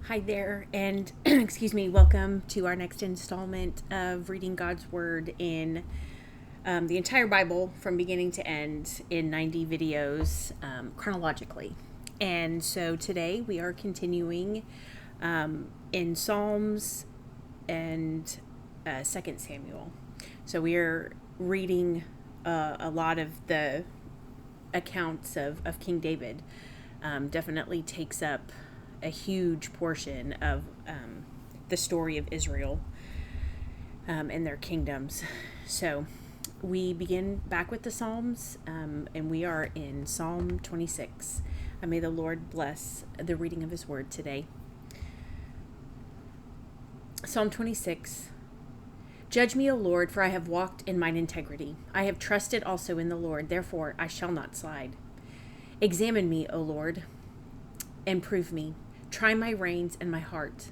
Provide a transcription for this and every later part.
Hi there, and excuse me, welcome to our next installment of reading God's Word in the entire Bible from beginning to end in 90 videos chronologically. And so today we are continuing in Psalms and 2nd Samuel. So we are reading a lot of the accounts of King David. Definitely takes up a huge portion of the story of Israel and their kingdoms. So we begin back with the Psalms, and we are in Psalm 26. And may the Lord bless the reading of his word today. Psalm 26. Judge me, O Lord, for I have walked in mine integrity. I have trusted also in the Lord, therefore I shall not slide. Examine me, O Lord, and prove me. Try my reins and my heart.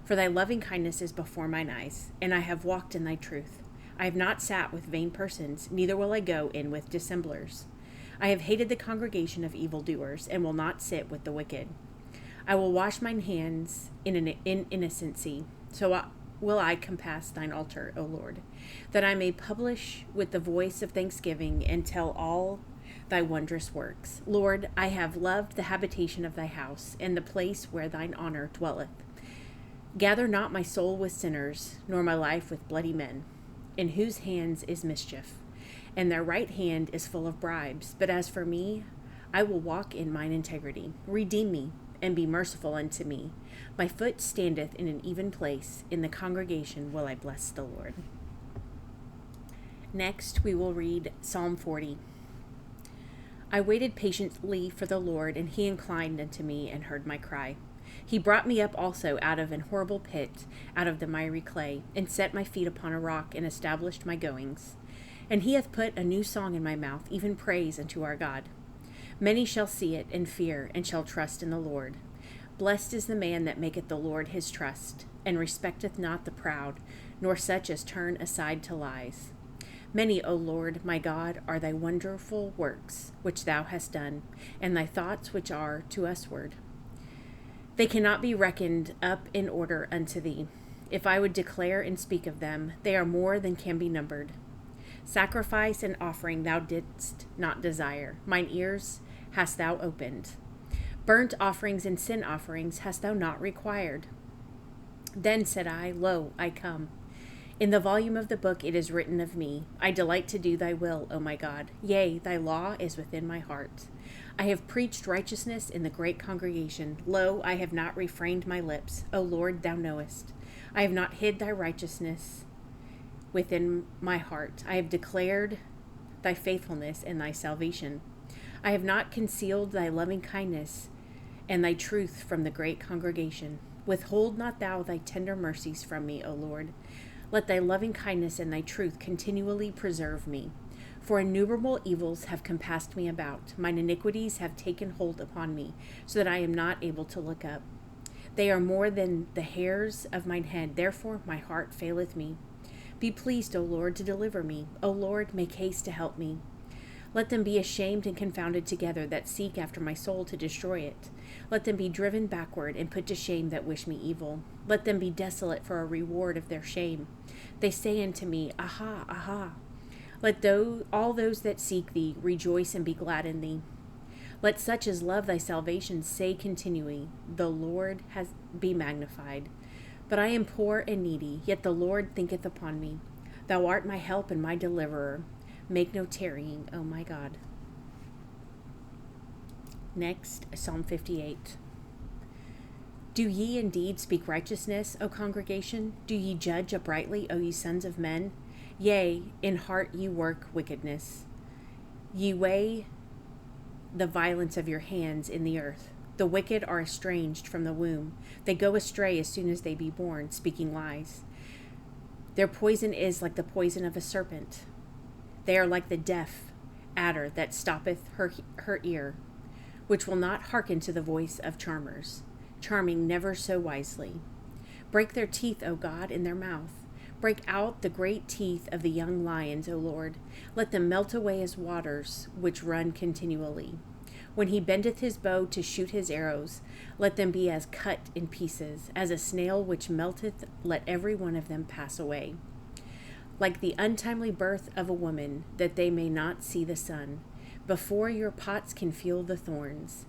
For thy loving kindness is before mine eyes, and I have walked in thy truth. I have not sat with vain persons, neither will I go in with dissemblers. I have hated the congregation of evildoers, and will not sit with the wicked. I will wash mine hands in innocency, so will I compass thine altar, O Lord, that I may publish with the voice of thanksgiving and tell all thy wondrous works. Lord, I have loved the habitation of thy house, and the place where thine honor dwelleth. Gather not my soul with sinners, nor my life with bloody men, in whose hands is mischief, and their right hand is full of bribes. But as for me, I will walk in mine integrity. Redeem me, and be merciful unto me. My foot standeth in an even place. In the congregation will I bless the Lord. Next, we will read Psalm 40. I waited patiently for the Lord, and he inclined unto me and heard my cry. He brought me up also out of an horrible pit, out of the miry clay, and set my feet upon a rock, and established my goings. And he hath put a new song in my mouth, even praise unto our God. Many shall see it, and fear, and shall trust in the Lord. Blessed is the man that maketh the Lord his trust, and respecteth not the proud, nor such as turn aside to lies. Many, O Lord, my God, are thy wonderful works which thou hast done, and thy thoughts which are to usward. They cannot be reckoned up in order unto thee. If I would declare and speak of them, they are more than can be numbered. Sacrifice and offering thou didst not desire. Mine ears hast thou opened. Burnt offerings and sin offerings hast thou not required. Then said I, Lo, I come. In the volume of the book it is written of me, I delight to do thy will, O my God. Yea, thy law is within my heart. I have preached righteousness in the great congregation. Lo, I have not refrained my lips. O Lord, thou knowest. I have not hid thy righteousness within my heart. I have declared thy faithfulness and thy salvation. I have not concealed thy loving kindness and thy truth from the great congregation. Withhold not thou thy tender mercies from me, O Lord. Let thy loving kindness and thy truth continually preserve me. For innumerable evils have compassed me about. Mine iniquities have taken hold upon me, so that I am not able to look up. They are more than the hairs of mine head, therefore my heart faileth me. Be pleased, O Lord, to deliver me. O Lord, make haste to help me. Let them be ashamed and confounded together that seek after my soul to destroy it. Let them be driven backward and put to shame that wish me evil. Let them be desolate for a reward of their shame. They say unto me, Aha, aha. Let all those that seek thee rejoice and be glad in thee. Let such as love thy salvation say continually, The Lord be magnified. But I am poor and needy, yet the Lord thinketh upon me. Thou art my help and my deliverer. Make no tarrying, O my God. Next, Psalm 58. Do ye indeed speak righteousness, O congregation? Do ye judge uprightly, O ye sons of men? Yea, in heart ye work wickedness. Ye weigh the violence of your hands in the earth. The wicked are estranged from the womb. They go astray as soon as they be born, speaking lies. Their poison is like the poison of a serpent. They are like the deaf adder that stoppeth her ear, which will not hearken to the voice of charmers, charming never so wisely. Break their teeth, O God, in their mouth. Break out the great teeth of the young lions, O Lord. Let them melt away as waters which run continually. When he bendeth his bow to shoot his arrows, let them be as cut in pieces, as a snail which melteth, let every one of them pass away. Like the untimely birth of a woman, that they may not see the sun, before your pots can feel the thorns.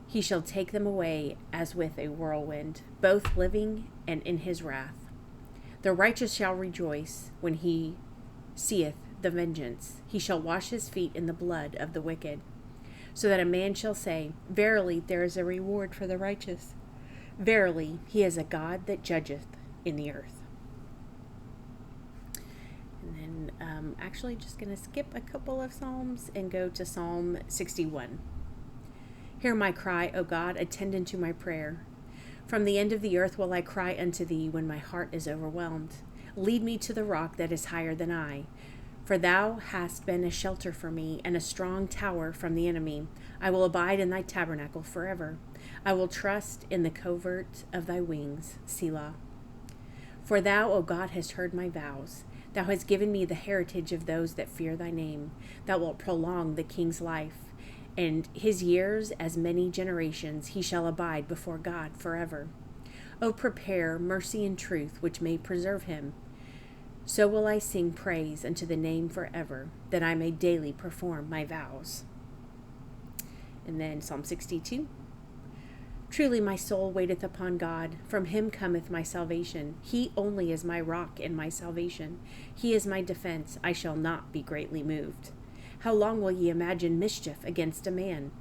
He shall take them away as with a whirlwind, both living and in his wrath. The righteous shall rejoice when he seeth the vengeance. He shall wash his feet in the blood of the wicked, so that a man shall say, verily there is a reward for the righteous. Verily he is a God that judgeth in the earth. And then actually just going to skip a couple of Psalms and go to Psalm 61. Hear my cry, O God, attend unto my prayer. From the end of the earth will I cry unto thee when my heart is overwhelmed. Lead me to the rock that is higher than I. For thou hast been a shelter for me and a strong tower from the enemy. I will abide in thy tabernacle forever. I will trust in the covert of thy wings. Selah. For thou, O God, hast heard my vows. Thou hast given me the heritage of those that fear thy name. Thou wilt prolong the king's life, and his years as many generations. He shall abide before God forever. O prepare mercy and truth, which may preserve him. So will I sing praise unto the name forever, that I may daily perform my vows. And then Psalm 62. Truly my soul waiteth upon God. From him cometh my salvation. He only is my rock and my salvation. He is my defense. I shall not be greatly moved. How long will ye imagine mischief against a man?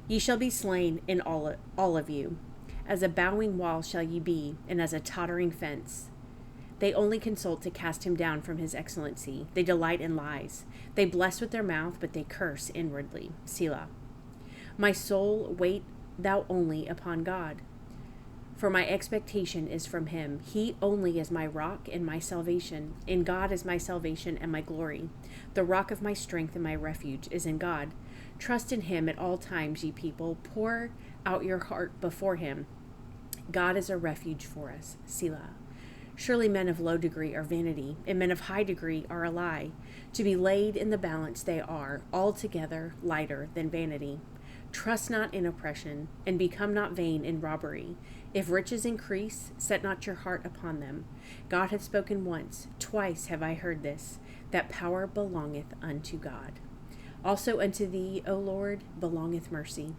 Ye shall be slain in all of you. As a bowing wall shall ye be, and as a tottering fence. They only consult to cast him down from his excellency. They delight in lies. They bless with their mouth, but they curse inwardly. Selah. My soul, wait thou only upon God, for my expectation is from him. He only is my rock and my salvation. In God is my salvation and my glory. The rock of my strength and my refuge is in God. Trust in him at all times, ye people. Pour out your heart before him. God is a refuge for us. Selah. Surely men of low degree are vanity, and men of high degree are a lie. To be laid in the balance they are altogether lighter than vanity. Trust not in oppression, and become not vain in robbery. If riches increase, set not your heart upon them. God hath spoken once, twice have I heard this, that power belongeth unto God. Also unto thee, O Lord, belongeth mercy,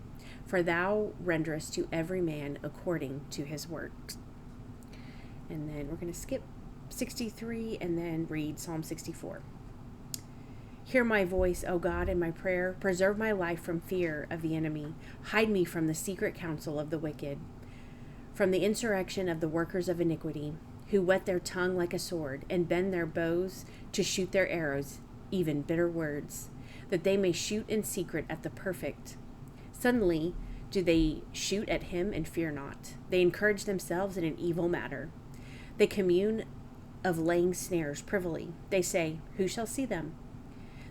for thou renderest to every man according to his works. And then we're going to skip 63 and then read Psalm 64. Hear my voice, O God, in my prayer. Preserve my life from fear of the enemy. Hide me from the secret counsel of the wicked, from the insurrection of the workers of iniquity, who whet their tongue like a sword, and bend their bows to shoot their arrows, even bitter words, that they may shoot in secret at the perfect. Suddenly do they shoot at him and fear not. They encourage themselves in an evil matter. They commune of laying snares privily. They say, who shall see them?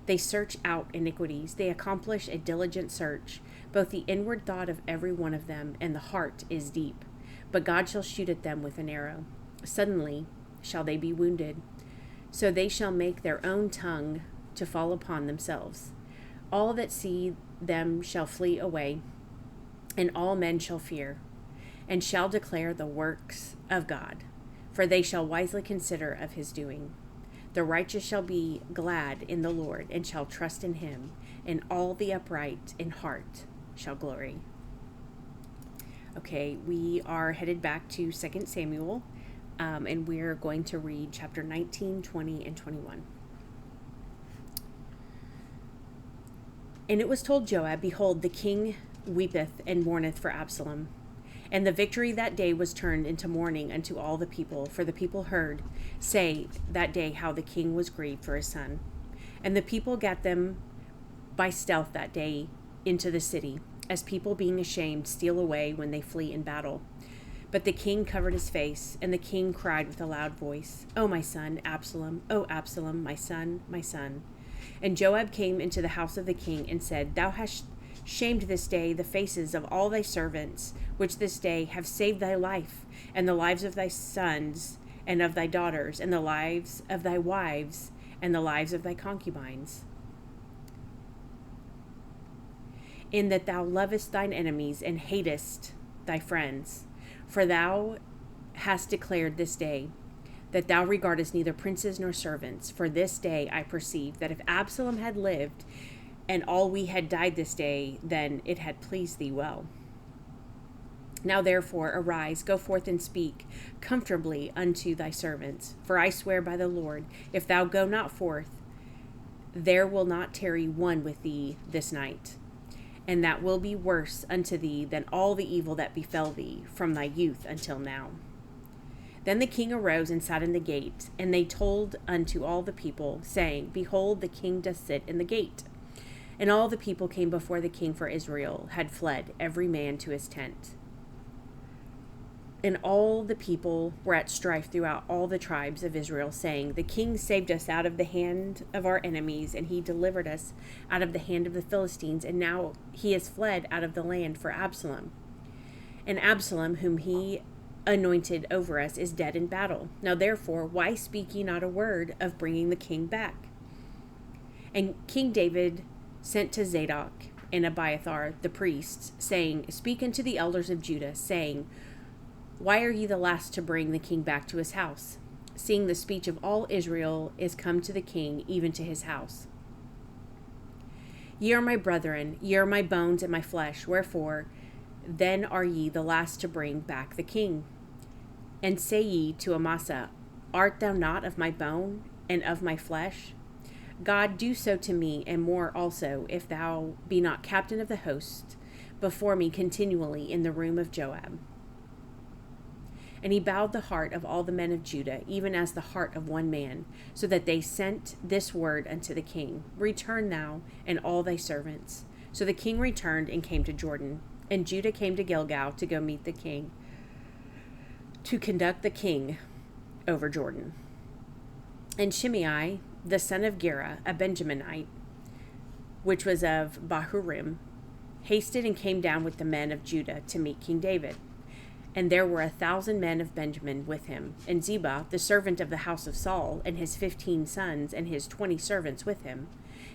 They search out iniquities. They accomplish a diligent search. Both the inward thought of every one of them and the heart is deep. But God shall shoot at them with an arrow. Suddenly shall they be wounded. So they shall make their own tongue to fall upon themselves. All that see them shall flee away, and all men shall fear, and shall declare the works of God. For they shall wisely consider of his doing. The righteous shall be glad in the Lord, and shall trust in him, and all the upright in heart shall glory. Okay, we are headed back to 2 Samuel, and we're going to read chapter 19, 20, and 21. And it was told Joab, behold, the king weepeth and mourneth for Absalom. And the victory that day was turned into mourning unto all the people, for the people heard say that day how the king was grieved for his son. And the people gat them by stealth that day into the city, as people being ashamed steal away when they flee in battle. But the king covered his face, and the king cried with a loud voice, O my son, Absalom, O Absalom, my son, my son. And Joab came into the house of the king and said, Thou hast shamed this day the faces of all thy servants, which this day have saved thy life, and the lives of thy sons, and of thy daughters, and the lives of thy wives, and the lives of thy concubines. in that thou lovest thine enemies and hatest thy friends. For thou hast declared this day that thou regardest neither princes nor servants. For this day I perceive that if Absalom had lived, and all we had died this day, then it had pleased thee well. Now therefore arise, go forth and speak comfortably unto thy servants. For I swear by the Lord, if thou go not forth, there will not tarry one with thee this night. And that will be worse unto thee than all the evil that befell thee from thy youth until now. Then the king arose and sat in the gate, and they told unto all the people, saying, Behold, the king doth sit in the gate. And all the people came before the king, for Israel had fled, every man to his tent. And all the people were at strife throughout all the tribes of Israel, saying, The king saved us out of the hand of our enemies, and he delivered us out of the hand of the Philistines, and now he is fled out of the land for Absalom. And Absalom, whom he anointed over us, is dead in battle. Now therefore, why speak ye not a word of bringing the king back? And King David sent to Zadok and Abiathar the priests, saying, Speak unto the elders of Judah, saying, Why are ye the last to bring the king back to his house, seeing the speech of all Israel is come to the king, even to his house? Ye are my brethren, ye are my bones and my flesh, wherefore then are ye the last to bring back the king. And say ye to Amasa, Art thou not of my bone and of my flesh? God, do so to me, and more also, if thou be not captain of the host before me continually in the room of Joab. And he bowed the heart of all the men of Judah, even as the heart of one man, so that they sent this word unto the king, Return thou and all thy servants. So the king returned and came to Jordan. And Judah came to Gilgal to go meet the king, to conduct the king over Jordan. And Shimei, the son of Gera, a Benjaminite, which was of Bahurim, hasted and came down with the men of Judah to meet King David. And there were 1,000 men of Benjamin with him, and Ziba, the servant of the house of Saul, and his 15 sons, and his 20 servants with him.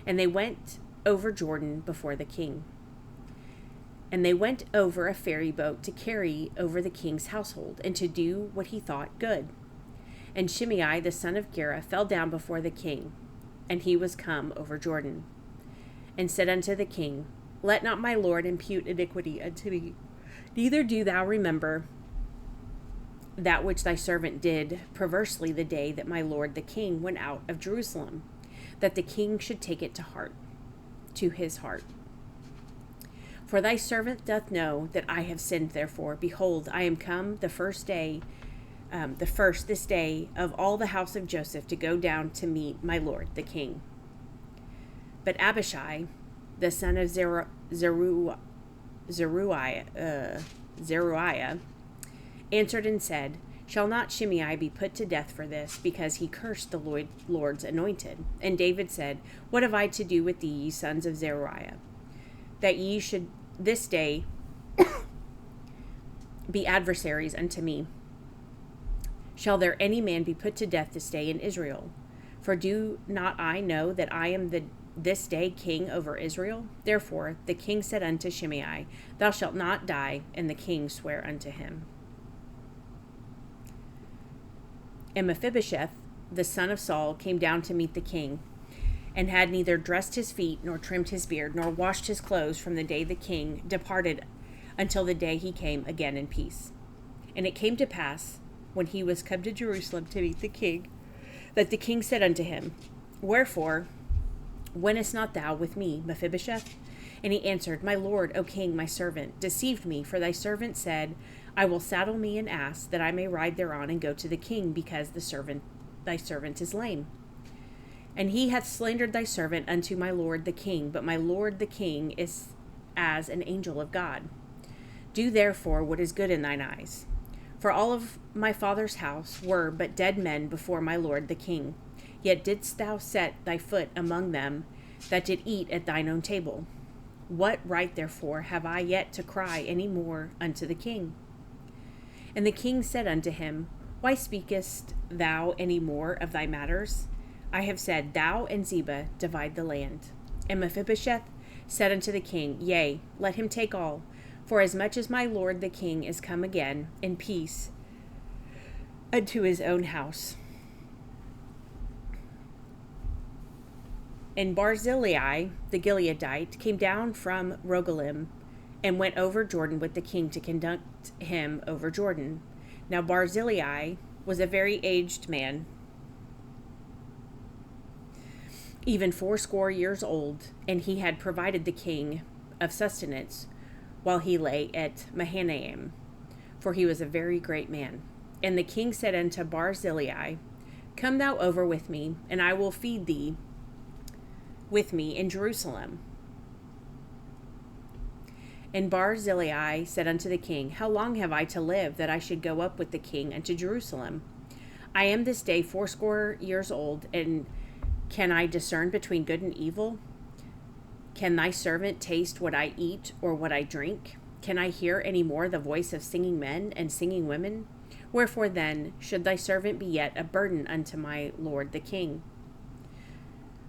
And they went over Jordan before the king. And they went over a ferry boat to carry over the king's household, and to do what he thought good. And Shimei, the son of Gera, fell down before the king, and he was come over Jordan, and said unto the king, Let not my lord impute iniquity unto me, neither do thou remember that which thy servant did perversely the day that my lord the king went out of Jerusalem, that the king should take it to his heart. For thy servant doth know that I have sinned, therefore, behold, I am come this day of all the house of Joseph to go down to meet my lord the king. But Abishai, the son of Zeruiah, answered and said, Shall not Shimei be put to death for this, because he cursed the Lord's anointed? And David said, What have I to do with thee, ye sons of Zeruiah, that ye should this day be adversaries unto me? Shall there any man be put to death this day in Israel? For do not I know that I am this day king over Israel? Therefore the king said unto Shimei, Thou shalt not die. And the king sware unto him. And Mephibosheth, the son of Saul, came down to meet the king, and had neither dressed his feet, nor trimmed his beard, nor washed his clothes from the day the king departed until the day he came again in peace. And it came to pass, when he was come to Jerusalem to meet the king, that the king said unto him, Wherefore wentest not thou with me, Mephibosheth? And he answered, My lord, O king, my servant, deceived me, for thy servant said, I will saddle me an ass, that I may ride thereon and go to the king, because thy servant is lame. And he hath slandered thy servant unto my lord the king, but my lord the king is as an angel of God. Do therefore what is good in thine eyes. For all of my father's house were but dead men before my lord the king. Yet didst thou set thy foot among them that did eat at thine own table. What right therefore have I yet to cry any more unto the king? And the king said unto him, Why speakest thou any more of thy matters? I have said, Thou and Ziba divide the land. And Mephibosheth said unto the king, Yea, let him take all, for as much as my lord the king is come again in peace unto his own house. And Barzillai the Gileadite came down from Rogelim, and went over Jordan with the king to conduct him over Jordan. Now Barzillai was a very aged man, even 80 years old, and he had provided the king of sustenance while he lay at Mahanaim, for he was a very great man. And the king said unto Barzillai, Come thou over with me, and I will feed thee with me in Jerusalem. And Barzillai said unto the king, How long have I to live, that I should go up with the king unto Jerusalem? I am this day 80 years old, and can I discern between good and evil? Can thy servant taste what I eat or what I drink? Can I hear any more the voice of singing men and singing women? Wherefore then should thy servant be yet a burden unto my lord the king?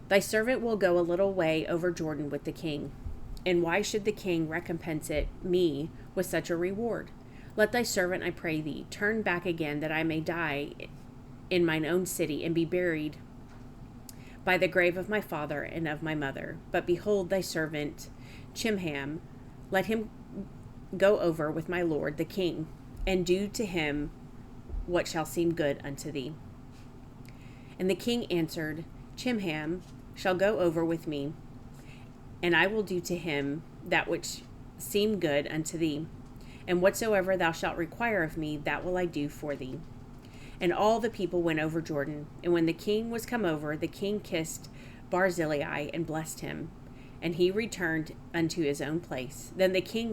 Thy servant will go a little way over Jordan with the king. And why should the king recompense it me with such a reward? Let thy servant, I pray thee, turn back again, that I may die in mine own city, and be buried by the grave of my father and of my mother. But behold, thy servant Chimham, let him go over with my lord the king, and do to him what shall seem good unto thee. And the king answered, Chimham shall go over with me, and I will do to him that which seem good unto thee. And whatsoever thou shalt require of me, that will I do for thee. And all the people went over Jordan. And when the king was come over, the king kissed Barzillai and blessed him. And he returned unto his own place. Then the king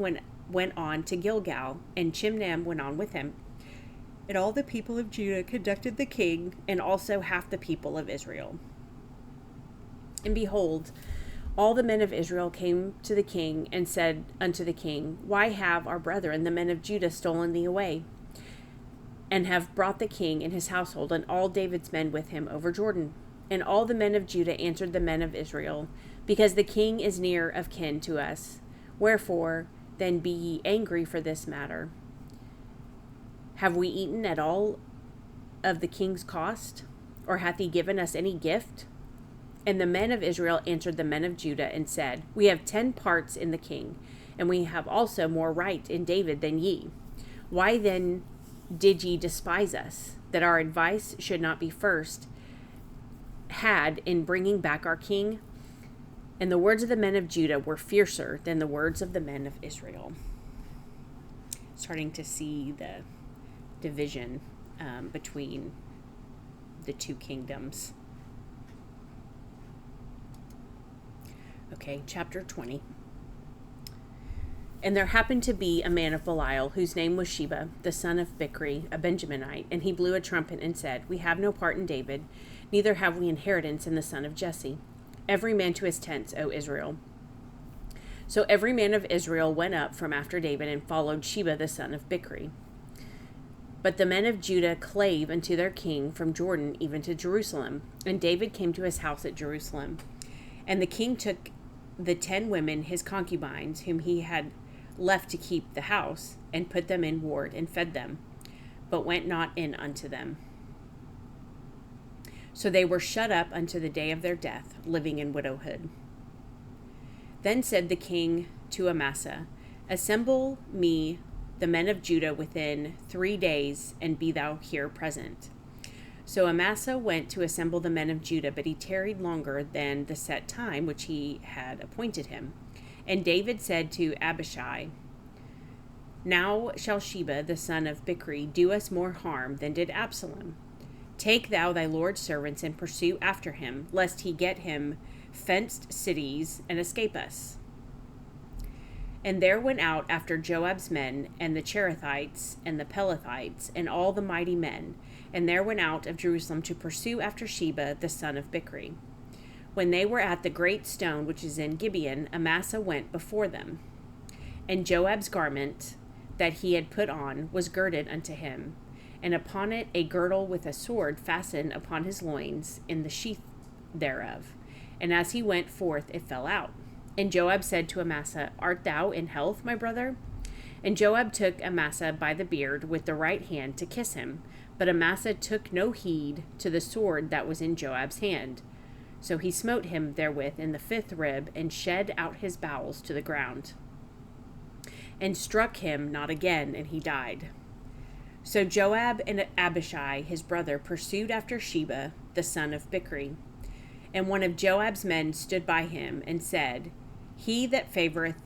went on to Gilgal, and Chimham went on with him. And all the people of Judah conducted the king, and also half the people of Israel. And behold, all the men of Israel came to the king and said unto the king, Why have our brethren, the men of Judah, stolen thee away, and have brought the king and his household and all David's men with him over Jordan? And all the men of Judah answered the men of Israel, Because the king is near of kin to us. Wherefore then be ye angry for this matter? Have we eaten at all of the king's cost? Or hath he given us any gift? And the men of Israel answered the men of Judah and said, We have 10 parts in the king, and we have also more right in David than ye. Why then did ye despise us, that our advice should not be first had in bringing back our king? And the words of the men of Judah were fiercer than the words of the men of Israel. Starting to see the division between the two kingdoms. Okay, chapter 20. And there happened to be a man of Belial, whose name was Sheba, the son of Bichri, a Benjaminite, and he blew a trumpet and said, We have no part in David, neither have we inheritance in the son of Jesse. Every man to his tents, O Israel. So every man of Israel went up from after David and followed Sheba, the son of Bichri. But the men of Judah clave unto their king from Jordan even to Jerusalem. And David came to his house at Jerusalem. And the king took the 10 women, his concubines, whom he had left to keep the house, and put them in ward, and fed them, but went not in unto them. So they were shut up unto the day of their death, living in widowhood. Then said the king to Amasa, Assemble me the men of Judah within 3 days, and be thou here present. So Amasa went to assemble the men of Judah, but he tarried longer than the set time which he had appointed him. And David said to Abishai, Now shall Sheba the son of Bichri do us more harm than did Absalom. Take thou thy Lord's servants and pursue after him, lest he get him fenced cities and escape us. And there went out after Joab's men, and the Cherethites, and the Pelethites, and all the mighty men, and there went out of Jerusalem to pursue after Sheba the son of Bichri. When they were at the great stone which is in Gibeon, Amasa went before them. And Joab's garment that he had put on was girded unto him, and upon it a girdle with a sword fastened upon his loins in the sheath thereof. And as he went forth, it fell out. And Joab said to Amasa, Art thou in health, my brother? And Joab took Amasa by the beard with the right hand to kiss him. But Amasa took no heed to the sword that was in Joab's hand. So he smote him therewith in the 5th rib, and shed out his bowels to the ground, and struck him not again, and he died. So Joab and Abishai his brother pursued after Sheba the son of Bichri. And one of Joab's men stood by him, and said, He that favoreth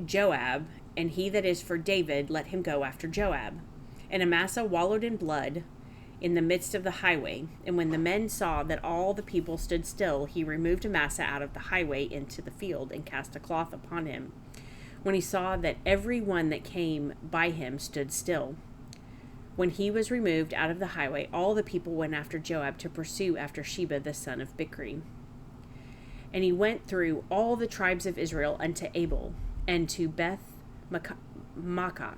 Joab, and he that is for David, let him go after Joab. And Amasa wallowed in blood in the midst of the highway. And when the men saw that all the people stood still, he removed Amasa out of the highway into the field, and cast a cloth upon him, when he saw that every one that came by him stood still. When he was removed out of the highway, all the people went after Joab to pursue after Sheba the son of Bichri. And he went through all the tribes of Israel unto Abel, and to Beth Maacah,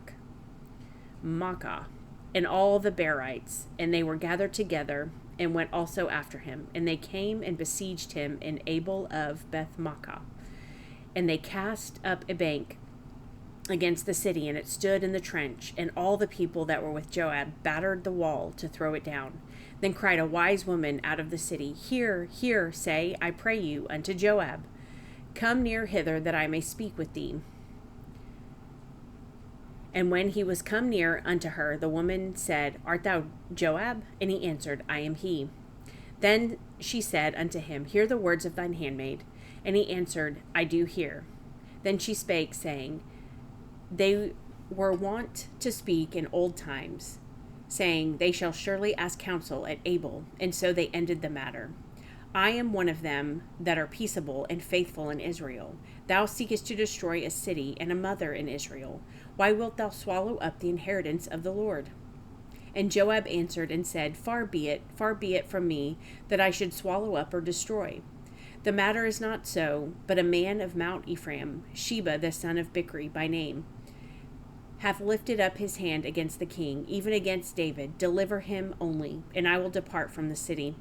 and all the Berites, and they were gathered together, and went also after him. And they came and besieged him in Abel of Beth Maacah. And they cast up a bank against the city, and it stood in the trench, and all the people that were with Joab battered the wall to throw it down. Then cried a wise woman out of the city, Hear, hear, say, I pray you, unto Joab, Come near hither, that I may speak with thee. And when he was come near unto her, the woman said, Art thou Joab? And he answered, I am he. Then she said unto him, Hear the words of thine handmaid. And he answered, I do hear. Then she spake, saying, They were wont to speak in old times, saying, They shall surely ask counsel at Abel. And so they ended the matter. I am one of them that are peaceable and faithful in Israel. Thou seekest to destroy a city and a mother in Israel. Why wilt thou swallow up the inheritance of the Lord? And Joab answered and said, Far be it from me that I should swallow up or destroy. The matter is not so, but a man of Mount Ephraim, Sheba the son of Bichri by name, hath lifted up his hand against the king, even against David. Deliver him only, and I will depart from the city.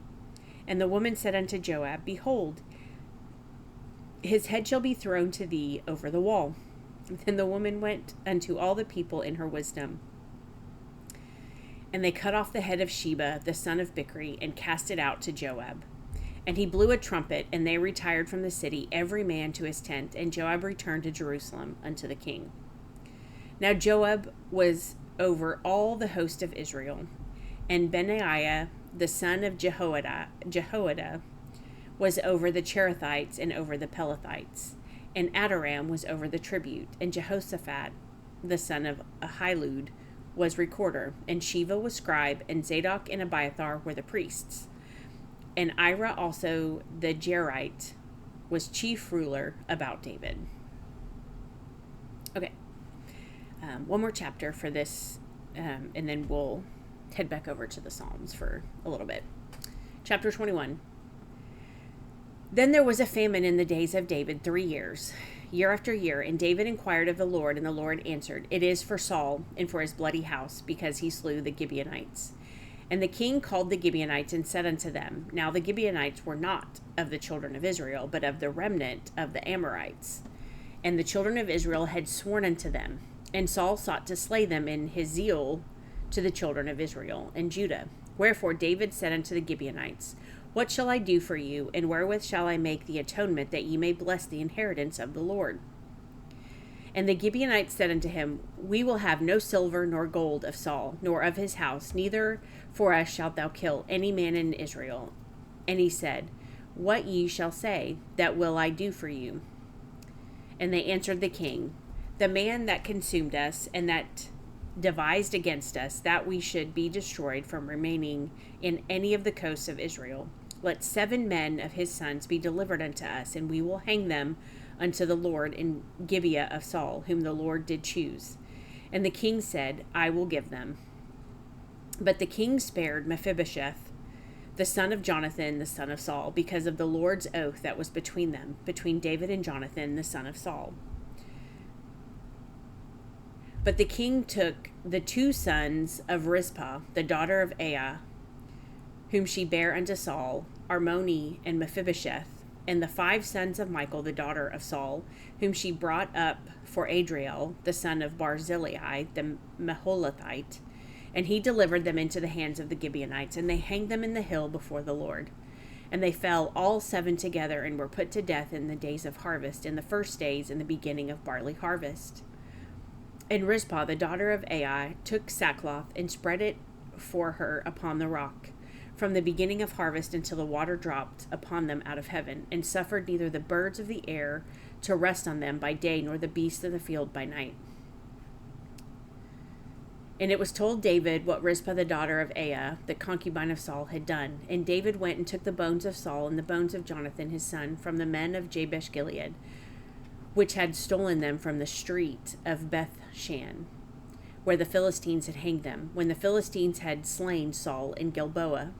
And the woman said unto Joab, Behold, his head shall be thrown to thee over the wall. Then the woman went unto all the people in her wisdom. And they cut off the head of Sheba the son of Bichri, and cast it out to Joab. And he blew a trumpet, and they retired from the city, every man to his tent. And Joab returned to Jerusalem unto the king. Now Joab was over all the host of Israel, and Benaiah the son of Jehoiada was over the Cherethites and over the Pelethites. And Adoram was over the tribute, and Jehoshaphat the son of Ahilud was recorder, and Sheva was scribe, and Zadok and Abiathar were the priests. And Ira also the Jerite was chief ruler about David. Okay, one more chapter for this, and then we'll head back over to the Psalms for a little bit. Chapter 21. Then there was a famine in the days of David 3 years, year after year, and David inquired of the Lord, and the Lord answered, It is for Saul and for his bloody house, because he slew the Gibeonites. And the king called the Gibeonites and said unto them, Now the Gibeonites were not of the children of Israel, but of the remnant of the Amorites. And the children of Israel had sworn unto them. And Saul sought to slay them in his zeal to the children of Israel and Judah. Wherefore David said unto the Gibeonites, What shall I do for you, and wherewith shall I make the atonement, that ye may bless the inheritance of the Lord? And the Gibeonites said unto him, We will have no silver nor gold of Saul, nor of his house, neither for us shalt thou kill any man in Israel. And he said, What ye shall say, that will I do for you. And they answered the king, The man that consumed us, and that devised against us, that we should be destroyed from remaining in any of the coasts of Israel. Let 7 men of his sons be delivered unto us, and we will hang them unto the Lord in Gibeah of Saul, whom the Lord did choose. And the king said, I will give them. But the king spared Mephibosheth, the son of Jonathan, the son of Saul, because of the Lord's oath that was between them, between David and Jonathan, the son of Saul. But the king took the 2 sons of Rizpah, the daughter of Aiah, whom she bare unto Saul, Armoni and Mephibosheth, And the 5 sons of Michal, the daughter of Saul, whom she brought up for Adriel, the son of Barzillai, the Meholathite, and he delivered them into the hands of the Gibeonites, and they hanged them in the hill before the Lord. And they fell all 7 together, and were put to death in the days of harvest, in the first days in the beginning of barley harvest. And Rizpah, the daughter of Ai, took sackcloth and spread it for her upon the rock, from the beginning of harvest until the water dropped upon them out of heaven, and suffered neither the birds of the air to rest on them by day, nor the beasts of the field by night. And it was told David what Rizpah the daughter of Aiah, the concubine of Saul, had done. And David went and took the bones of Saul and the bones of Jonathan his son from the men of Jabesh Gilead, which had stolen them from the street of Bethshan, where the Philistines had hanged them, when the Philistines had slain Saul in Gilboa.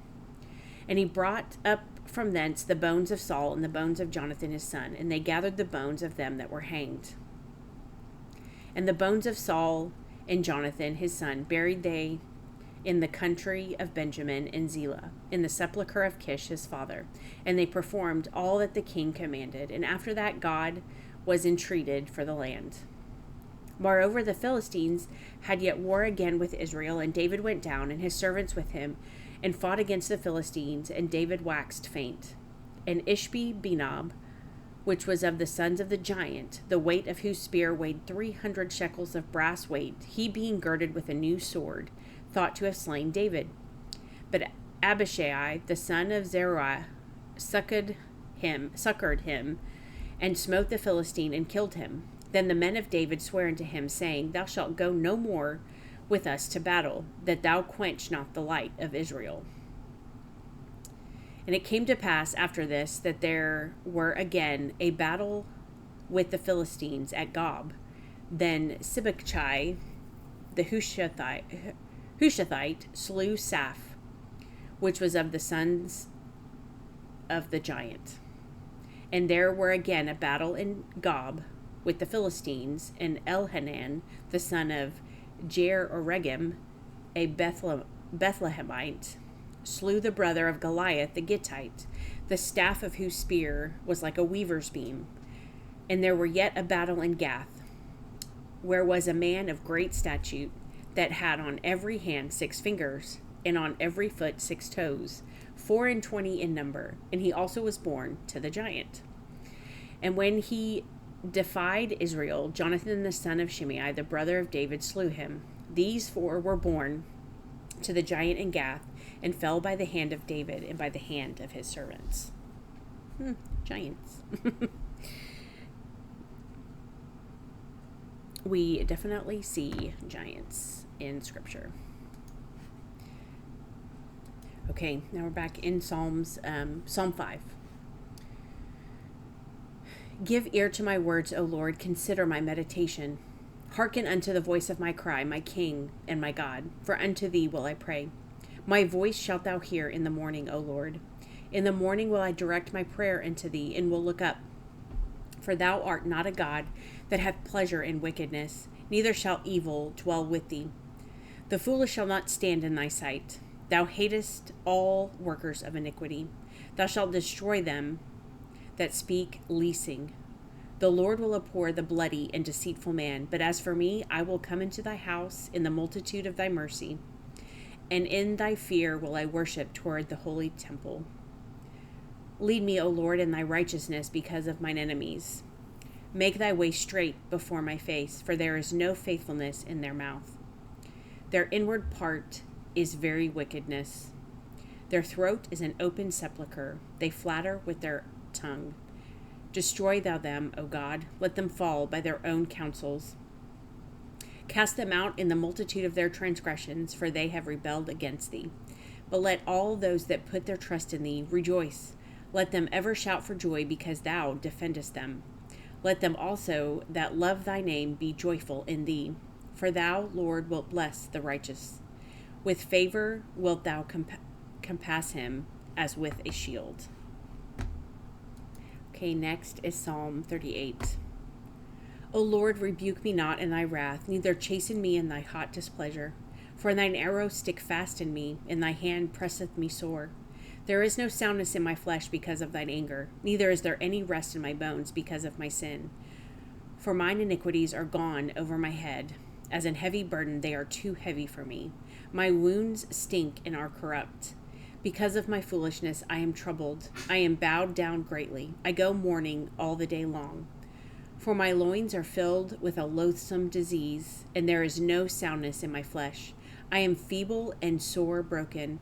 And he brought up from thence the bones of Saul and the bones of Jonathan his son, and they gathered the bones of them that were hanged. And the bones of Saul and Jonathan his son buried they in the country of Benjamin in Zelah, in the sepulchre of Kish his father. And they performed all that the king commanded. And after that God was entreated for the land. Moreover, the Philistines had yet war again with Israel, and David went down, and his servants with him, and fought against the Philistines, and David waxed faint. And Ishbi-Benob, which was of the sons of the giant, the weight of whose spear weighed 300 shekels of brass weight, he being girded with a new sword, thought to have slain David. But Abishai, the son of Zeruiah, succored him, and smote the Philistine, and killed him. Then the men of David sware unto him, saying, Thou shalt go no more with us to battle, that thou quench not the light of Israel. And it came to pass after this, that there were again a battle with the Philistines at Gob. Then Sibbechai, the Hushathite, slew Saph, which was of the sons of the giant. And there were again a battle in Gob with the Philistines, and Elhanan, the son of Jer-oregim, a Bethlehemite, slew the brother of Goliath the Gittite, the staff of whose spear was like a weaver's beam. And there were yet a battle in Gath, where was a man of great statute, that had on every hand 6 fingers, and on every foot 6 toes, 24 in number, and he also was born to the giant. And when he defied Israel, Jonathan the son of Shimei, the brother of David, slew him. These 4 were born to the giant in Gath, and fell by the hand of David and by the hand of his servants. Giants. We definitely see giants in Scripture. Okay, now we're back in Psalms, Psalm 5. Give ear to my words, O Lord, consider my meditation. Hearken unto the voice of my cry, my King and my God, for unto thee will I pray. My voice shalt thou hear in the morning, O Lord. In the morning will I direct my prayer unto thee, and will look up. For thou art not a God that hath pleasure in wickedness, neither shall evil dwell with thee. The foolish shall not stand in thy sight. Thou hatest all workers of iniquity. Thou shalt destroy them that speak leasing. The Lord will abhor the bloody and deceitful man. But as for me, I will come into thy house in the multitude of thy mercy, and in thy fear will I worship toward the holy temple. Lead me, O Lord, in thy righteousness because of mine enemies. Make thy way straight before my face, for there is no faithfulness in their mouth. Their inward part is very wickedness. Their throat is an open sepulchre. They flatter with their tongue. Destroy thou them, O God. Let them fall by their own counsels. Cast them out in the multitude of their transgressions, for they have rebelled against thee. But let all those that put their trust in thee rejoice. Let them ever shout for joy, because thou defendest them. Let them also that love thy name be joyful in thee. For thou, Lord, wilt bless the righteous. With favor wilt thou compass him as with a shield. Okay, next is Psalm 38. O Lord, rebuke me not in thy wrath, neither chasten me in thy hot displeasure. For thine arrows stick fast in me, and thy hand presseth me sore. There is no soundness in my flesh because of thine anger, neither is there any rest in my bones because of my sin. For mine iniquities are gone over my head. As an heavy burden, they are too heavy for me. My wounds stink and are corrupt. Because of my foolishness, I am troubled. I am bowed down greatly. I go mourning all the day long. For my loins are filled with a loathsome disease, and there is no soundness in my flesh. I am feeble and sore broken.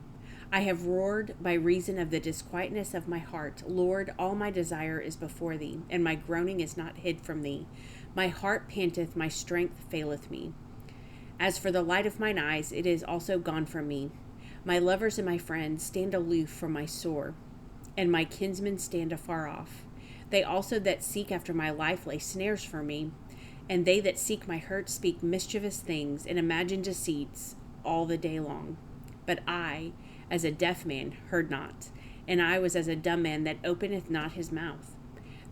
I have roared by reason of the disquietness of my heart. Lord, all my desire is before thee, and my groaning is not hid from thee. My heart panteth, my strength faileth me. As for the light of mine eyes, it is also gone from me. My lovers and my friends stand aloof from my sore, and my kinsmen stand afar off. They also that seek after my life lay snares for me, and they that seek my hurt speak mischievous things and imagine deceits all the day long. But I, as a deaf man, heard not, and I was as a dumb man that openeth not his mouth.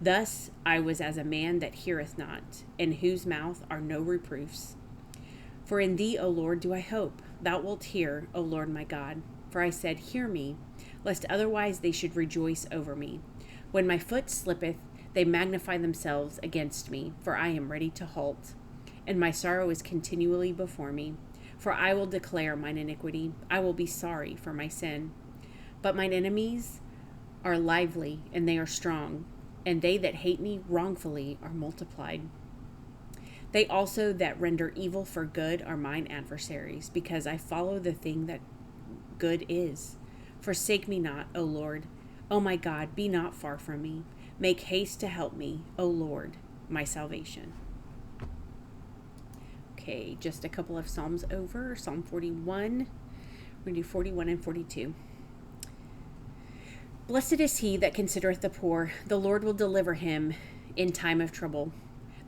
Thus I was as a man that heareth not, in whose mouth are no reproofs. For in thee, O Lord, do I hope. Thou wilt hear, O Lord my God. For I said, hear me, lest otherwise they should rejoice over me. When my foot slippeth, they magnify themselves against me, for I am ready to halt, and my sorrow is continually before me. For I will declare mine iniquity, I will be sorry for my sin. But mine enemies are lively, and they are strong, and they that hate me wrongfully are multiplied. They also that render evil for good are mine adversaries, because I follow the thing that good is. Forsake me not, O Lord. O my God, be not far from me. Make haste to help me, O Lord, my salvation. Okay, just a couple of Psalms over. Psalm 41. We're going to do 41 and 42. Blessed is he that considereth the poor. The Lord will deliver him in time of trouble.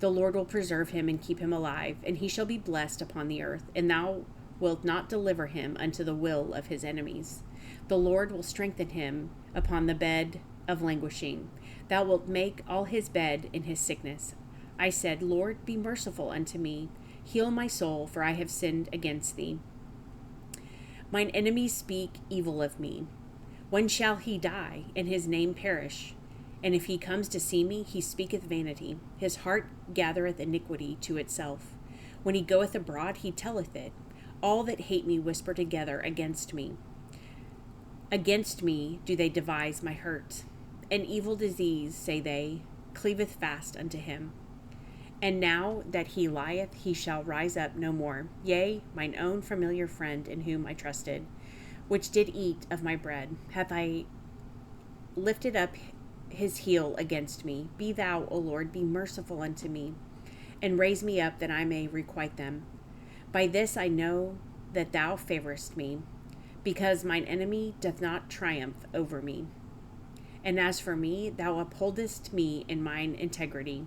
The Lord will preserve him and keep him alive, and he shall be blessed upon the earth, and thou wilt not deliver him unto the will of his enemies. The Lord will strengthen him upon the bed of languishing. Thou wilt make all his bed in his sickness. I said, Lord, be merciful unto me. Heal my soul, for I have sinned against thee. Mine enemies speak evil of me. When shall he die, and his name perish? And if he comes to see me, he speaketh vanity. His heart gathereth iniquity to itself. When he goeth abroad, he telleth it. All that hate me whisper together against me. Against me do they devise my hurt. An evil disease, say they, cleaveth fast unto him. And now that he lieth, he shall rise up no more. Yea, mine own familiar friend in whom I trusted, which did eat of my bread, hath I lifted up his heel against me. Be thou, O Lord, be merciful unto me, and raise me up that I may requite them. By this I know that thou favorest me, because mine enemy doth not triumph over me. And as for me, thou upholdest me in mine integrity,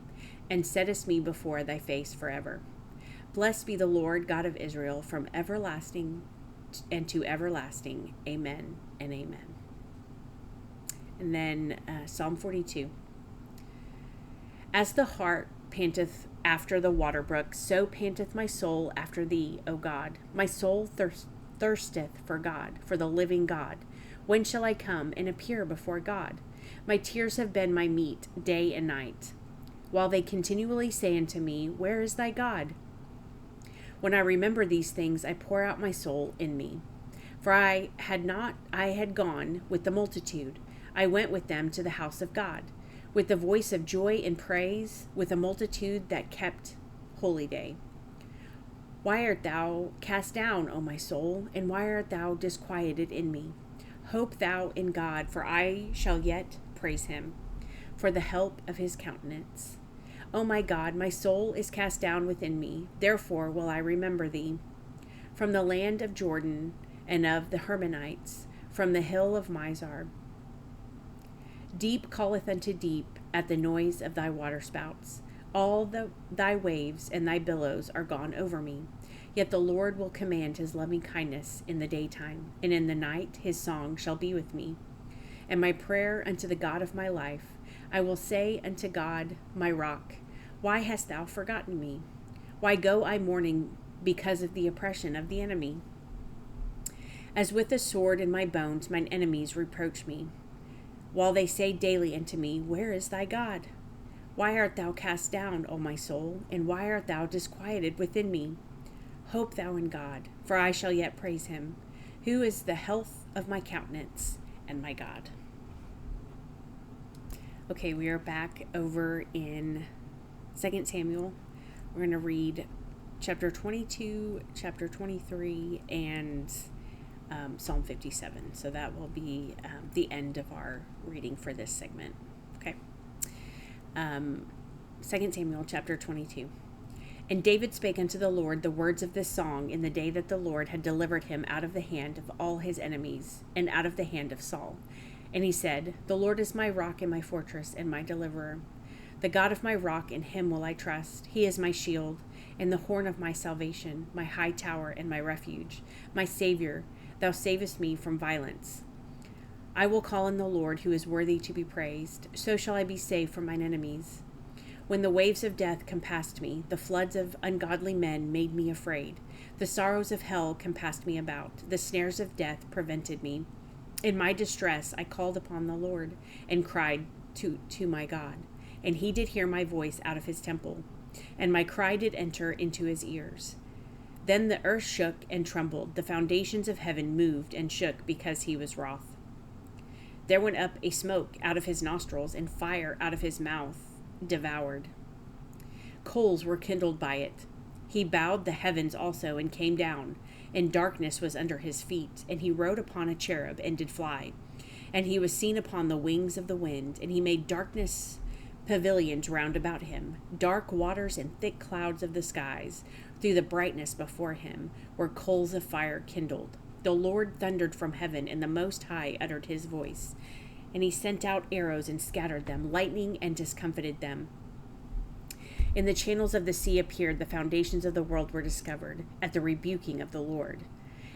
and settest me before thy face forever. Blessed be the Lord God of Israel from everlasting and to everlasting. Amen and amen. And then Psalm 42. As the hart panteth after the water brook, so panteth my soul after thee, O God. My soul thirsteth for God, for the living God. When shall I come and appear before God? My tears have been my meat day and night, while they continually say unto me, where is thy God? When I remember these things, I pour out my soul in me. For I had gone with the multitude. I went with them to the house of God, with the voice of joy and praise, with a multitude that kept holy day. Why art thou cast down, O my soul, and why art thou disquieted in me? Hope thou in God, for I shall yet praise him, for the help of his countenance. O my God, my soul is cast down within me, therefore will I remember thee. From the land of Jordan and of the Hermonites, from the hill of Mizar. Deep calleth unto deep at the noise of thy waterspouts. All thy waves and thy billows are gone over me. Yet the Lord will command his loving kindness in the daytime, and in the night his song shall be with me. And my prayer unto the God of my life, I will say unto God, my rock, why hast thou forgotten me? Why go I mourning because of the oppression of the enemy? As with a sword in my bones, mine enemies reproach me, while they say daily unto me, Where is thy God? Why art thou cast down, O my soul, and why art thou disquieted within me? Hope thou in God, for I shall yet praise him, who is the health of my countenance and my God. Okay, we are back over in 2 Samuel. We're going to read chapter 22, chapter 23, and Psalm 57. So that will be the end of our reading for this segment. Okay. 2 Samuel chapter 22. And David spake unto the Lord the words of this song in the day that the Lord had delivered him out of the hand of all his enemies, and out of the hand of Saul. And he said, The Lord is my rock and my fortress and my deliverer. The God of my rock, in him will I trust. He is my shield and the horn of my salvation, my high tower and my refuge, my Savior. Thou savest me from violence. I will call on the Lord, who is worthy to be praised. So shall I be saved from mine enemies. When the waves of death compassed me, the floods of ungodly men made me afraid. The sorrows of hell compassed me about. The snares of death prevented me. In my distress I called upon the Lord, and cried to my God. And he did hear my voice out of his temple, and my cry did enter into his ears. Then the earth shook and trembled. The foundations of heaven moved and shook because he was wroth. There went up a smoke out of his nostrils, and fire out of his mouth devoured. Coals were kindled by it. He bowed the heavens also, and came down, and darkness was under his feet. And he rode upon a cherub, and did fly. And he was seen upon the wings of the wind, and he made darkness pavilions round about him. Dark waters and thick clouds of the skies, through the brightness before him, were coals of fire kindled. The Lord thundered from heaven, and the Most High uttered his voice. And he sent out arrows and scattered them, lightning and discomfited them. In the channels of the sea appeared, the foundations of the world were discovered, at the rebuking of the Lord.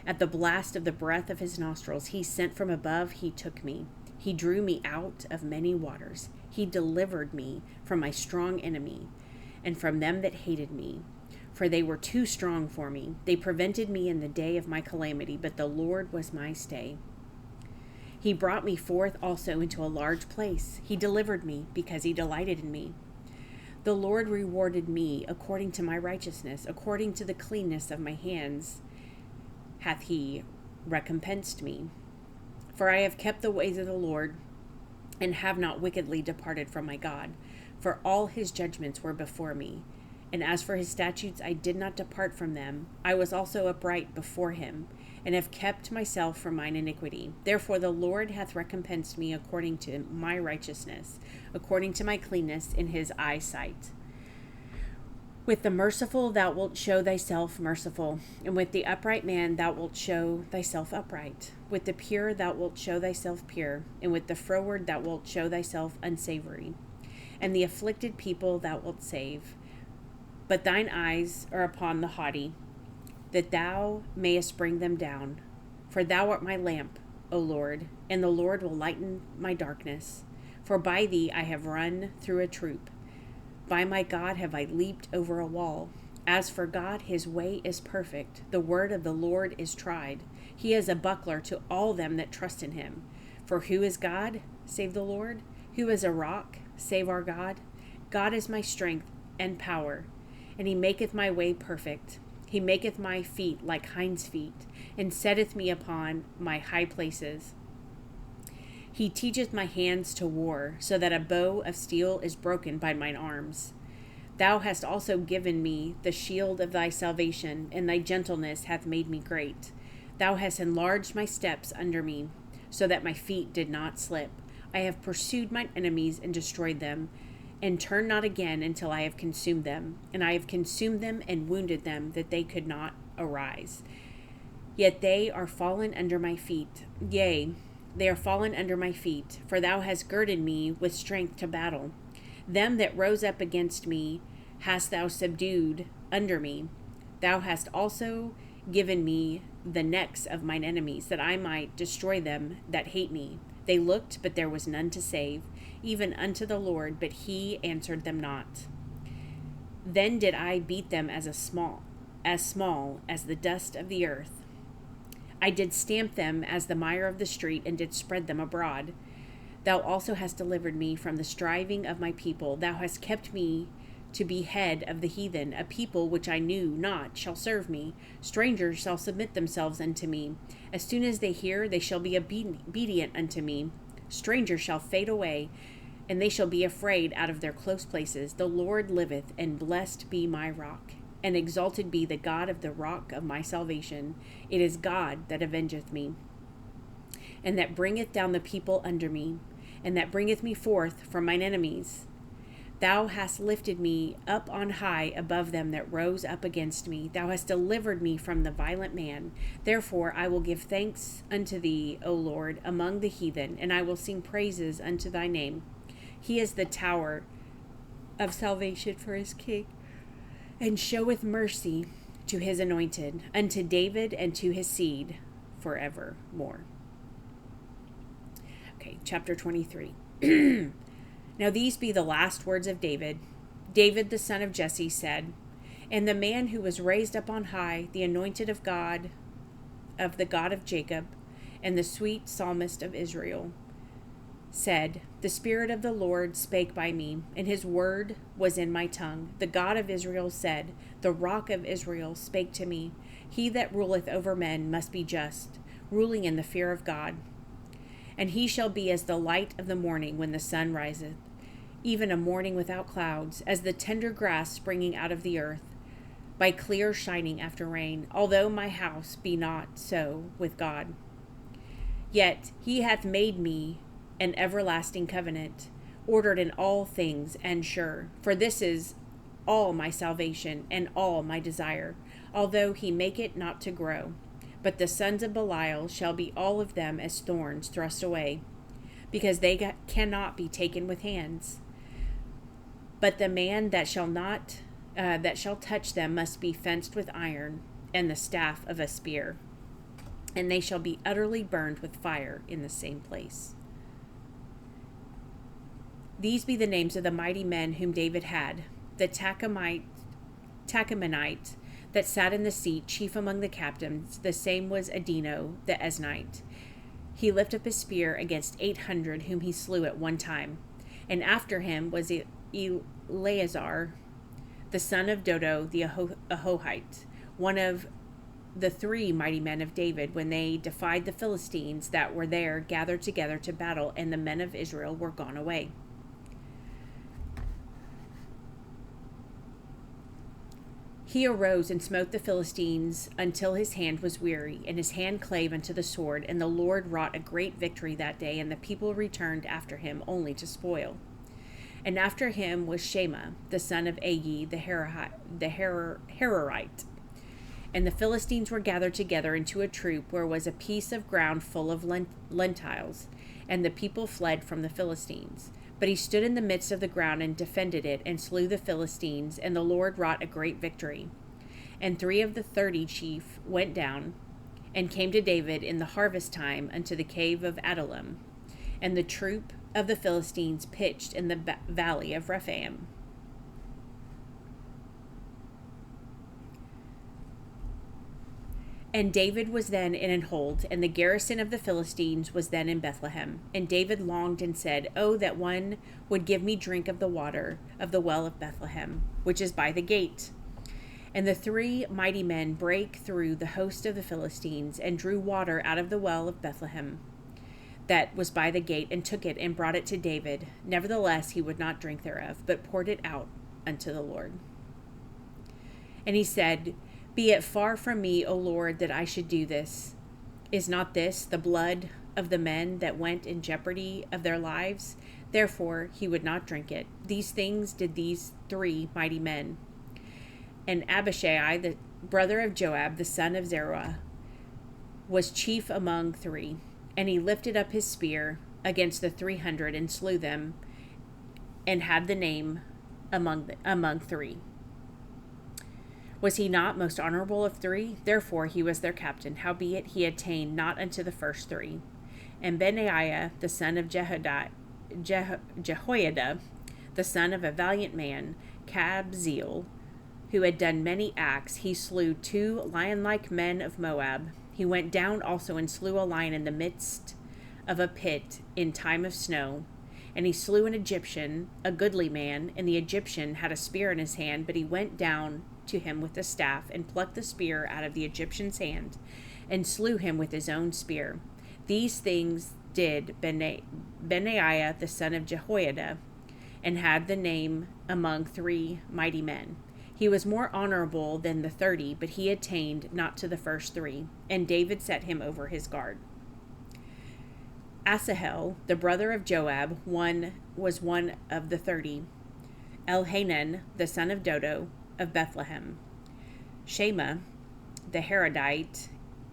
At the blast of the breath of his nostrils, he sent from above, he took me. He drew me out of many waters. He delivered me from my strong enemy, and from them that hated me. For they were too strong for me. They prevented me in the day of my calamity, but the Lord was my stay. He brought me forth also into a large place. He delivered me, because he delighted in me. The Lord rewarded me according to my righteousness, according to the cleanness of my hands hath he recompensed me. For I have kept the ways of the Lord, and have not wickedly departed from my God. For all his judgments were before me. And as for his statutes, I did not depart from them. I was also upright before him, and have kept myself from mine iniquity. Therefore the Lord hath recompensed me according to my righteousness, according to my cleanness in his eyesight. With the merciful thou wilt show thyself merciful, and with the upright man thou wilt show thyself upright. With the pure thou wilt show thyself pure, and with the froward thou wilt show thyself unsavory. And the afflicted people thou wilt save. But thine eyes are upon the haughty, that thou mayest bring them down. For thou art my lamp, O Lord, and the Lord will lighten my darkness. For by thee I have run through a troop. By my God have I leaped over a wall. As for God, his way is perfect. The word of the Lord is tried. He is a buckler to all them that trust in him. For who is God, save the Lord? Who is a rock, save our God? God is my strength and power, and he maketh my way perfect. He maketh my feet like hinds' feet, and setteth me upon my high places. He teacheth my hands to war, so that a bow of steel is broken by mine arms. Thou hast also given me the shield of thy salvation, and thy gentleness hath made me great. Thou hast enlarged my steps under me, so that my feet did not slip. I have pursued mine enemies and destroyed them, and turn not again until I have consumed them. And I have consumed them and wounded them, that they could not arise. Yet they are fallen under my feet. Yea, they are fallen under my feet, for thou hast girded me with strength to battle. Them that rose up against me hast thou subdued under me. Thou hast also given me the necks of mine enemies, that I might destroy them that hate me. They looked, but there was none to save, even unto the Lord, but he answered them not. Then did I beat them as small as the dust of the earth. I did stamp them as the mire of the street, and did spread them abroad. Thou also hast delivered me from the striving of my people. Thou hast kept me to be head of the heathen. A people which I knew not shall serve me. Strangers shall submit themselves unto me. As soon as they hear, they shall be obedient unto me. Strangers shall fade away, and they shall be afraid out of their close places. The Lord liveth, and blessed be my rock, and exalted be the God of the rock of my salvation. It is God that avengeth me, and that bringeth down the people under me, and that bringeth me forth from mine enemies. Thou hast lifted me up on high above them that rose up against me. Thou hast delivered me from the violent man. Therefore I will give thanks unto thee, O Lord, among the heathen, and I will sing praises unto thy name. He is the tower of salvation for his king, and showeth mercy to his anointed, unto David and to his seed forevermore. Okay, chapter 23. Now these be the last words of David. David the son of Jesse said, and the man who was raised up on high, the anointed of God, of the God of Jacob, and the sweet psalmist of Israel, said, the Spirit of the Lord spake by me, and his word was in my tongue. The God of Israel said, the rock of Israel spake to me. He that ruleth over men must be just, ruling in the fear of God. And he shall be as the light of the morning when the sun riseth, even a morning without clouds, as the tender grass springing out of the earth, by clear shining after rain. Although my house be not so with God, yet he hath made me an everlasting covenant, ordered in all things and sure. For this is all my salvation and all my desire, although he make it not to grow. But the sons of Belial shall be all of them as thorns thrust away, because they cannot be taken with hands. But the man that shall touch them must be fenced with iron and the staff of a spear, and they shall be utterly burned with fire in the same place. These be the names of the mighty men whom David had: the Tachamonite that sat in the seat, chief among the captains. The same was Adino the Eznite. He lifted up his spear against 800 whom he slew at one time. And after him was Eleazar, the son of Dodo the Ahohite, one of the three mighty men of David, when they defied the Philistines that were there gathered together to battle, and the men of Israel were gone away. He arose and smote the Philistines until his hand was weary, and his hand clave unto the sword. And the Lord wrought a great victory that day, and the people returned after him only to spoil. And after him was Shema, the son of Agi, the Hararite. And the Philistines were gathered together into a troop, where was a piece of ground full of lentiles, and the people fled from the Philistines. But he stood in the midst of the ground and defended it, and slew the Philistines, and the Lord wrought a great victory. And 3 of the 30 chief went down, and came to David in the harvest time unto the cave of Adullam. And the troop of the Philistines pitched in the valley of Rephaim. And David was then in an hold, and the garrison of the Philistines was then in Bethlehem. And David longed and said, oh, that one would give me drink of the water of the well of Bethlehem, which is by the gate. And the 3 mighty men brake through the host of the Philistines, and drew water out of the well of Bethlehem that was by the gate, and took it, and brought it to David. Nevertheless he would not drink thereof, but poured it out unto the Lord. And he said, be it far from me, O Lord, that I should do this. Is not this the blood of the men that went in jeopardy of their lives? Therefore he would not drink it. These things did these 3 mighty men. And Abishai, the brother of Joab, the son of Zeruiah, was chief among 3. And he lifted up his spear against the 300, and slew them, and had the name among 3. Was he not most honorable of 3? Therefore he was their captain. Howbeit he attained not unto the first 3. And Benaiah, the son of Jehoiada, the son of a valiant man, Kabzeel, who had done many acts, he slew 2 lion-like men of Moab. He went down also and slew a lion in the midst of a pit in time of snow. And he slew an Egyptian, a goodly man, and the Egyptian had a spear in his hand, but he went down to him with a staff and plucked the spear out of the Egyptian's hand and slew him with his own spear. These things did Benaiah the son of Jehoiada, and had the name among 3 mighty men. He was more honorable than the 30, but he attained not to the first 3, and David set him over his guard. Asahel, the brother of Joab, was one of the 30. Elhanan, the son of Dodo, of Bethlehem. Shema, the Harodite.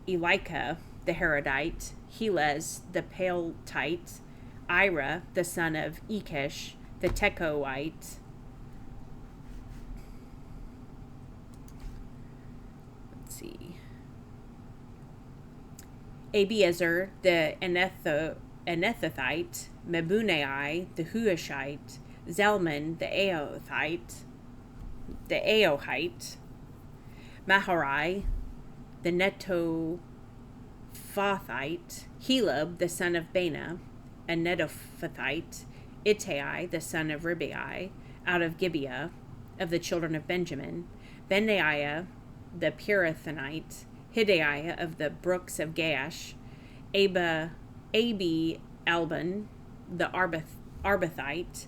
Elika, the Harodite. Helez, the Paletite. Ira, the son of Ikish, the Tekoite. Let's see. Abiezer, the Anethothite. Mebunai, the Huashite. Zelman, the Aohite. Maharai, the Netophathite. Helab, the son of Bana, a Netophathite. Ittai, the son of Ribai, out of Gibeah, of the children of Benjamin. Benaiah, the Pirathonite. Hidaiah, of the brooks of Gaash. Abi Alban, the Arbathite.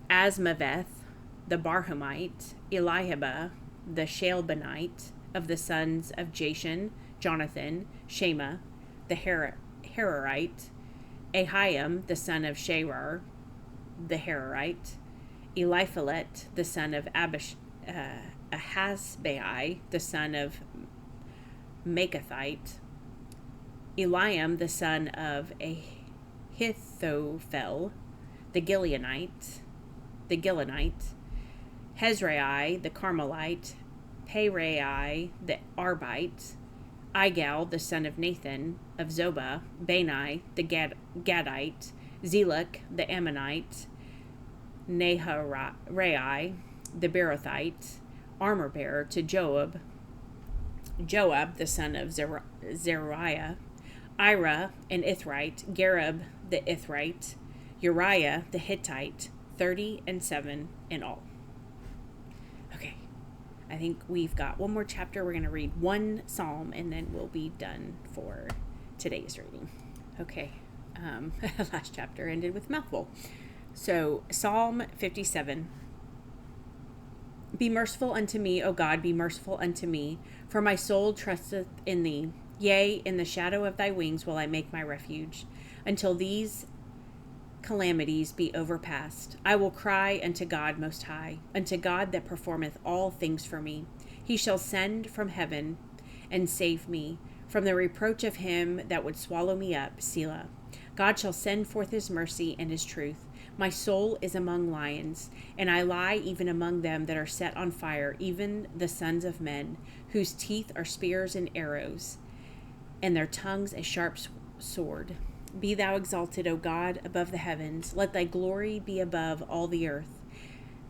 Asmaveth, the Barhumite. Eliahaba, the Shalbanite, of the sons of Jashan. Jonathan. Shema, the Hararite. Ahiam, the son of Sharar, the Hararite. Eliphalet, the son of Ahasbai, the son of Makathite. Eliam, the son of Ahithophel, the Gilonite. Hezrai, the Carmelite. Perai, the Arbite. Igal, the son of Nathan, of Zobah. Bani, the Gadite. Zelek, the Ammonite. Naharai, the Berothite. Armor-bearer to Joab, the son of Zeruiah. Ira, an Ithrite. Gareb, the Ithrite. Uriah, the Hittite. 37 in all. Okay, I think we've got one more chapter. We're going to read one psalm, and then we'll be done for today's reading. Okay, last chapter ended with mouthful. So, Psalm 57. Be merciful unto me, O God, be merciful unto me, for my soul trusteth in thee. Yea, in the shadow of thy wings will I make my refuge, until these calamities be overpast. I will cry unto God Most High, unto God that performeth all things for me. He shall send from heaven and save me from the reproach of him that would swallow me up. Selah. God shall send forth his mercy and his truth. My soul is among lions, and I lie even among them that are set on fire, even the sons of men, whose teeth are spears and arrows, and their tongues a sharp sword. Be thou exalted, O God, above the heavens. Let thy glory be above all the earth.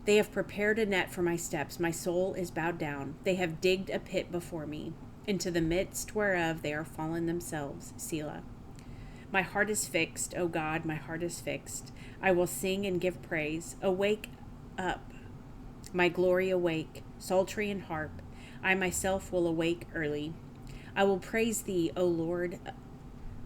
They have prepared a net for my steps. My soul is bowed down. They have digged a pit before me, into the midst whereof they are fallen themselves. Selah. My heart is fixed, O God, my heart is fixed. I will sing and give praise. Awake up, my glory awake, psaltery and harp. I myself will awake early. I will praise thee, O Lord,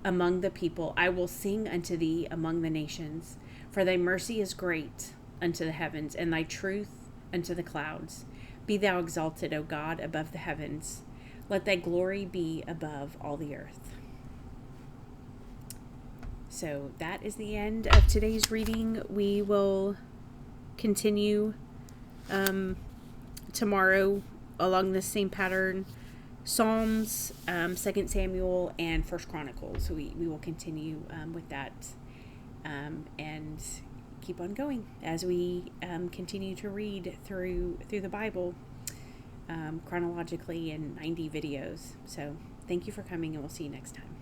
among the people. I will sing unto thee among the nations. For thy mercy is great unto the heavens, and thy truth unto the clouds. Be thou exalted, O God, above the heavens. Let thy glory be above all the earth. So that is the end of today's reading. We will continue tomorrow along the same pattern. Psalms, 2 Samuel, and 1 Chronicles. So we will continue with that and keep on going as we continue to read through the Bible chronologically in 90 videos. So thank you for coming, and we'll see you next time.